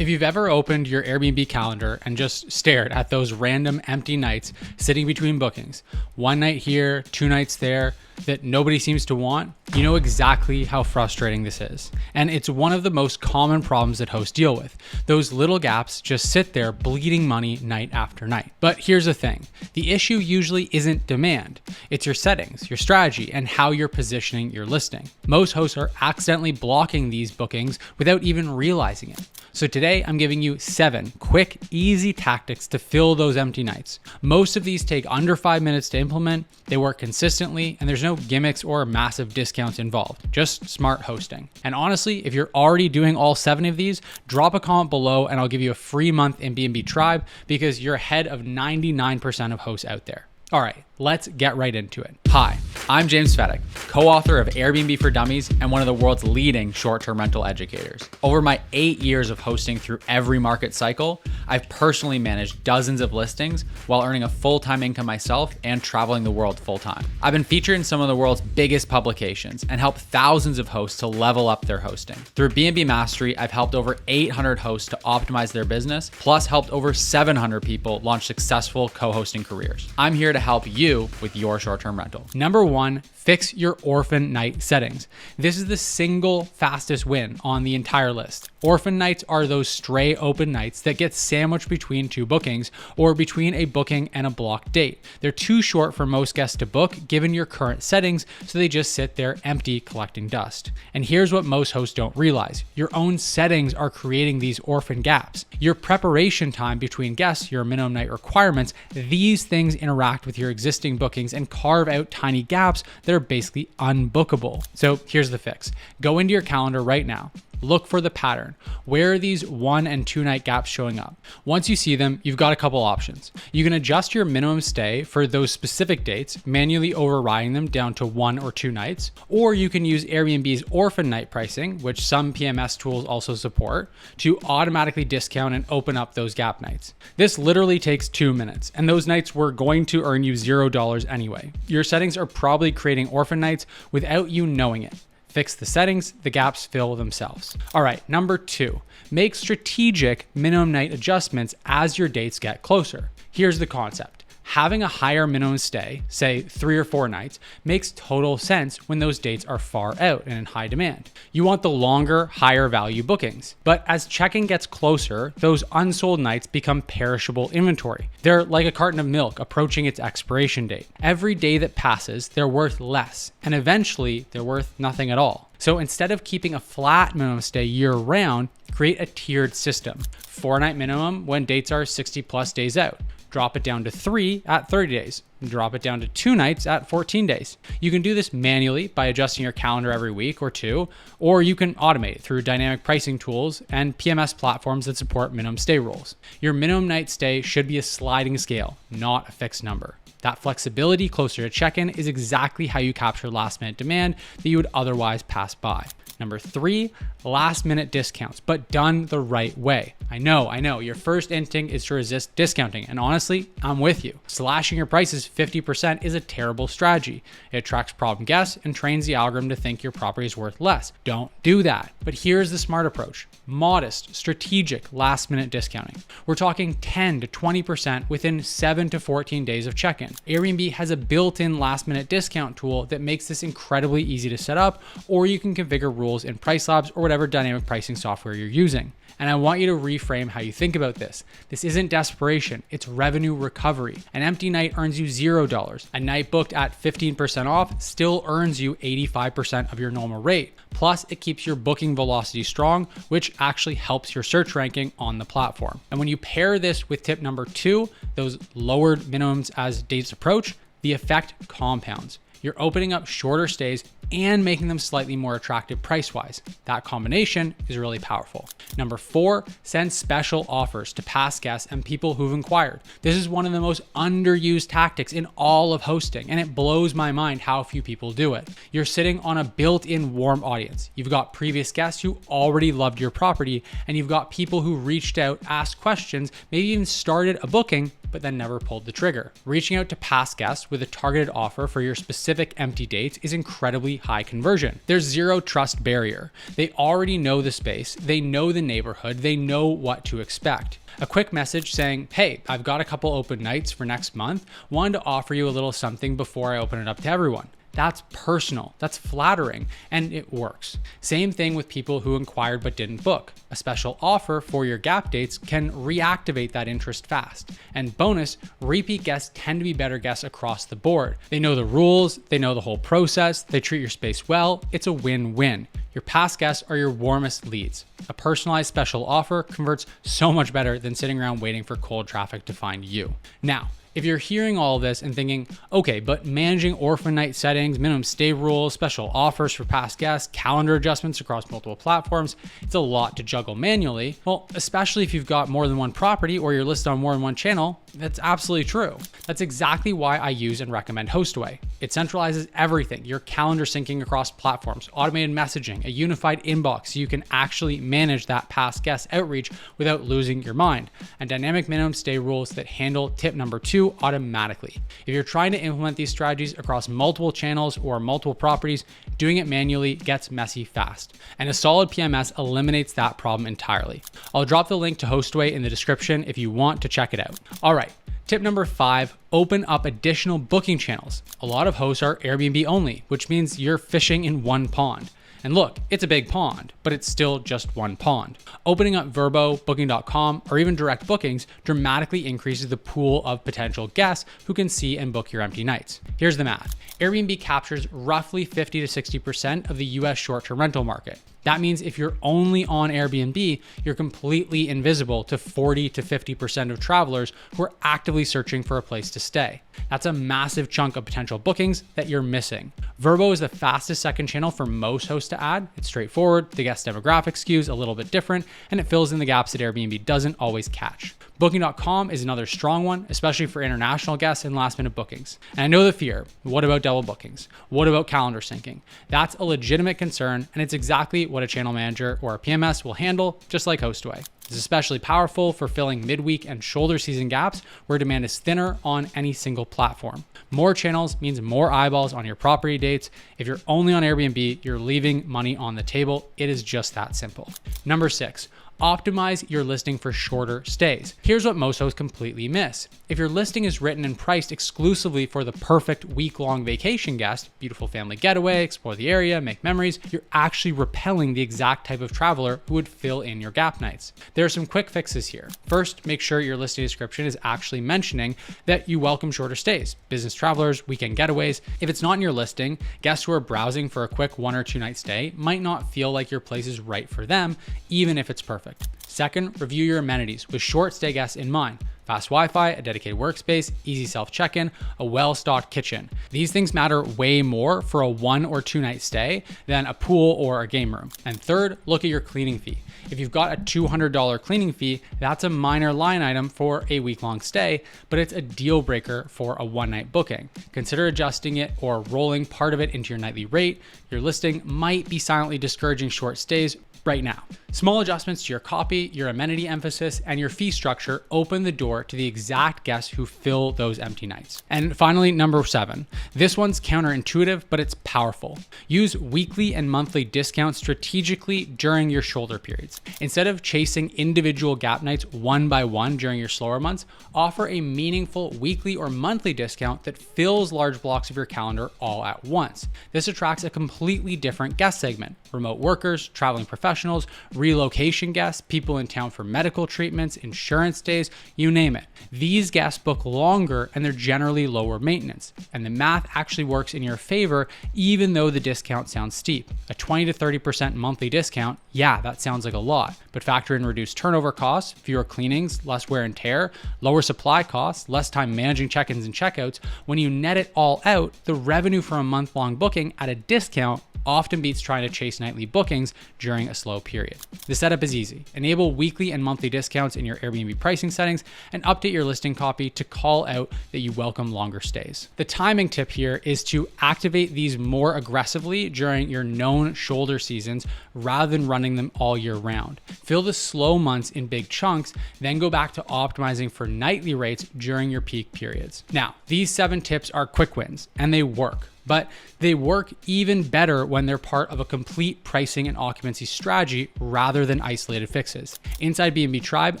If you've ever opened your Airbnb calendar and just stared at those random empty nights sitting between bookings, one night here, 2 nights there, that nobody seems to want, you know exactly how frustrating this is. And it's one of the most common problems that hosts deal with. Those little gaps just sit there bleeding money night after night. But here's the thing, the issue usually isn't demand. It's your settings, your strategy, and how you're positioning your listing. Most hosts are accidentally blocking these bookings without even realizing it. So today I'm giving you 7 quick, easy tactics to fill those empty nights. Most of these take under 5 minutes to implement, they work consistently, and there's no gimmicks or massive discounts involved, just smart hosting. And honestly, if you're already doing all 7 of these, drop a comment below and I'll give you a free month in B&B Tribe because you're ahead of 99% of hosts out there. All right, let's get right into it. Hi, I'm James Fedek, co-author of Airbnb for Dummies and one of the world's leading short-term rental educators. Over my 8 years of hosting through every market cycle, I've personally managed dozens of listings while earning a full-time income myself and traveling the world full-time. I've been featured in some of the world's biggest publications and helped thousands of hosts to level up their hosting. Through B&B Mastery, I've helped over 800 hosts to optimize their business, plus helped over 700 people launch successful co-hosting careers. I'm here to help you with your short-term rental. Number 1, fix your Orphan night settings. This is the single fastest win on the entire list. Orphan nights are those stray open nights that get sandwiched between 2 bookings or between a booking and a blocked date. They're too short for most guests to book given your current settings, so they just sit there empty collecting dust. And here's what most hosts don't realize. Your own settings are creating these orphan gaps. Your preparation time between guests, your minimum night requirements, these things interact with your existing bookings and carve out tiny gaps that are basically unbookable. So here's the fix. Go into your calendar right now. Look for the pattern. Where are these 1 and 2 night gaps showing up? Once you see them, you've got a couple options. You can adjust your minimum stay for those specific dates, manually overriding them down to 1 or 2 nights, or you can use Airbnb's Orphan night pricing, which some PMS tools also support, to automatically discount and open up those gap nights. This literally takes 2 minutes, and those nights were going to earn you $0 anyway. Your settings are probably creating Orphan nights without you knowing it. Fix the settings, the gaps fill themselves. All right, number 2, make strategic minimum night adjustments as your dates get closer. Here's the concept. Having a higher minimum stay, say 3 or 4 nights, makes total sense when those dates are far out and in high demand. You want the longer, higher value bookings. But as check-in gets closer, those unsold nights become perishable inventory. They're like a carton of milk approaching its expiration date. Every day that passes, they're worth less, and eventually they're worth nothing at all. So instead of keeping a flat minimum stay year round, create a tiered system. 4-night minimum when dates are 60 plus days out. Drop it down to 3 at 30 days, drop it down to 2 nights at 14 days. You can do this manually by adjusting your calendar every week or 2, or you can automate it through dynamic pricing tools and PMS platforms that support minimum stay rules. Your minimum night stay should be a sliding scale, not a fixed number. That flexibility closer to check-in is exactly how you capture last minute demand that you would otherwise pass by. Number 3, last minute discounts, but done the right way. I know, your first instinct is to resist discounting, and honestly, I'm with you. Slashing your prices 50% is a terrible strategy. It attracts problem guests and trains the algorithm to think your property is worth less. Don't do that. But here's the smart approach. Modest, strategic last minute discounting. We're talking 10 to 20% within 7 to 14 days of check-in. Airbnb has a built-in last minute discount tool that makes this incredibly easy to set up, or you can configure rules in Price Labs or whatever dynamic pricing software you're using. And I want you to reframe how you think about this. This isn't desperation, it's revenue recovery. An empty night earns you $0. A night booked at 15% off still earns you 85% of your normal rate. Plus, it keeps your booking velocity strong, which actually helps your search ranking on the platform. And when you pair this with tip number 2, those lowered minimums as dates approach, the effect compounds. You're opening up shorter stays and making them slightly more attractive price-wise. That combination is really powerful. Number 4, send special offers to past guests and people who've inquired. This is one of the most underused tactics in all of hosting, and it blows my mind how few people do it. You're sitting on a built-in warm audience. You've got previous guests who already loved your property, and you've got people who reached out, asked questions, maybe even started a booking but then never pulled the trigger. Reaching out to past guests with a targeted offer for your specific empty dates is incredibly high conversion. There's zero trust barrier. They already know the space, they know the neighborhood, they know what to expect. A quick message saying, hey, I've got a couple open nights for next month, wanted to offer you a little something before I open it up to everyone. That's personal, that's flattering, and it works. Same thing with people who inquired but didn't book. A special offer for your gap dates can reactivate that interest fast. And bonus, repeat guests tend to be better guests across the board. They know the rules, they know the whole process, they treat your space well. It's a win-win. Your past guests are your warmest leads. A personalized special offer converts so much better than sitting around waiting for cold traffic to find you. Now, if you're hearing all of this and thinking, okay, but managing orphan night settings, minimum stay rules, special offers for past guests, calendar adjustments across multiple platforms, it's a lot to juggle manually. Well, especially if you've got more than one property or you're listed on more than one channel, that's absolutely true. That's exactly why I use and recommend Hostaway. It centralizes everything, your calendar syncing across platforms, automated messaging, a unified inbox so you can actually manage that past guest outreach without losing your mind, and dynamic minimum stay rules that handle tip number 2 automatically. If you're trying to implement these strategies across multiple channels or multiple properties, doing it manually gets messy fast. And a solid PMS eliminates that problem entirely. I'll drop the link to Hostaway in the description if you want to check it out. All right. Tip number 5, open up additional booking channels. A lot of hosts are Airbnb only, which means you're fishing in one pond. And look, it's a big pond, but it's still just one pond. Opening up Vrbo, Booking.com, or even direct bookings dramatically increases the pool of potential guests who can see and book your empty nights. Here's the math. Airbnb captures roughly 50 to 60% of the US short-term rental market. That means if you're only on Airbnb, you're completely invisible to 40 to 50% of travelers who are actively searching for a place to stay. That's a massive chunk of potential bookings that you're missing. Vrbo is the fastest second channel for most hosts to add. It's straightforward, the guest demographic skews a little bit different, and it fills in the gaps that Airbnb doesn't always catch. Booking.com is another strong one, especially for international guests and last minute bookings. And I know the fear. What about double bookings? What about calendar syncing? That's a legitimate concern, and it's exactly what a channel manager or a PMS will handle, just like Hostaway. It's especially powerful for filling midweek and shoulder season gaps where demand is thinner on any single platform. More channels means more eyeballs on your property dates. If you're only on Airbnb, you're leaving money on the table. It is just that simple. Number 6, optimize your listing for shorter stays. Here's what most hosts completely miss. If your listing is written and priced exclusively for the perfect week-long vacation guest, beautiful family getaway, explore the area, make memories, you're actually repelling the exact type of traveler who would fill in your gap nights. There are some quick fixes here. First, make sure your listing description is actually mentioning that you welcome shorter stays, business travelers, weekend getaways. If it's not in your listing, guests who are browsing for a quick 1 or 2 night stay might not feel like your place is right for them, even if it's perfect. Second, review your amenities with short stay guests in mind. Fast Wi-Fi, a dedicated workspace, easy self-check-in, a well-stocked kitchen. These things matter way more for a 1 or 2 night stay than a pool or a game room. And third, look at your cleaning fee. If you've got a $200 cleaning fee, that's a minor line item for a week-long stay, but it's a deal breaker for a 1-night booking. Consider adjusting it or rolling part of it into your nightly rate. Your listing might be silently discouraging short stays right now. Small adjustments to your copy, your amenity emphasis, and your fee structure open the door to the exact guests who fill those empty nights. And finally, number 7. This one's counterintuitive, but it's powerful. Use weekly and monthly discounts strategically during your shoulder periods. Instead of chasing individual gap nights one by one during your slower months, offer a meaningful weekly or monthly discount that fills large blocks of your calendar all at once. This attracts a completely different guest segment: remote workers, traveling professionals, relocation guests, people in town for medical treatments, insurance stays, you name it. These guests book longer and they're generally lower maintenance. And the math actually works in your favor, even though the discount sounds steep. A 20 to 30% monthly discount, yeah, that sounds like a lot, but factor in reduced turnover costs, fewer cleanings, less wear and tear, lower supply costs, less time managing check-ins and checkouts. When you net it all out, the revenue for a month-long booking at a discount often beats trying to chase nightly bookings during a slow period. The setup is easy. Enable weekly and monthly discounts in your Airbnb pricing settings and update your listing copy to call out that you welcome longer stays. The timing tip here is to activate these more aggressively during your known shoulder seasons rather than running them all year round. Fill the slow months in big chunks, then go back to optimizing for nightly rates during your peak periods. Now, these 7 tips are quick wins and they work. But they work even better when they're part of a complete pricing and occupancy strategy rather than isolated fixes. Inside B&B Tribe,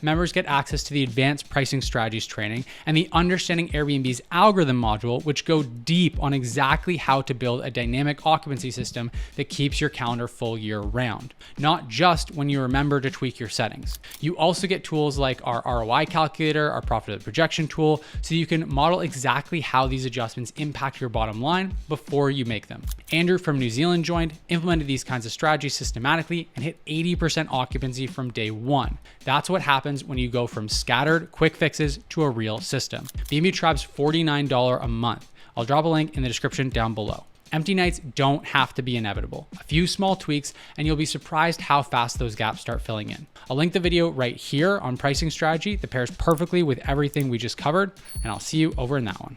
members get access to the advanced pricing strategies training and the Understanding Airbnb's algorithm module, which go deep on exactly how to build a dynamic occupancy system that keeps your calendar full year round, not just when you remember to tweak your settings. You also get tools like our ROI calculator, our profitability projection tool, so you can model exactly how these adjustments impact your bottom line before you make them. Andrew from New Zealand joined, implemented these kinds of strategies systematically, and hit 80% occupancy from day one. That's what happens when you go from scattered quick fixes to a real system. B&B Tribe's $49 a month. I'll drop a link in the description down below. Empty nights don't have to be inevitable. A few small tweaks and you'll be surprised how fast those gaps start filling in. I'll link the video right here on pricing strategy that pairs perfectly with everything we just covered, and I'll see you over in that one.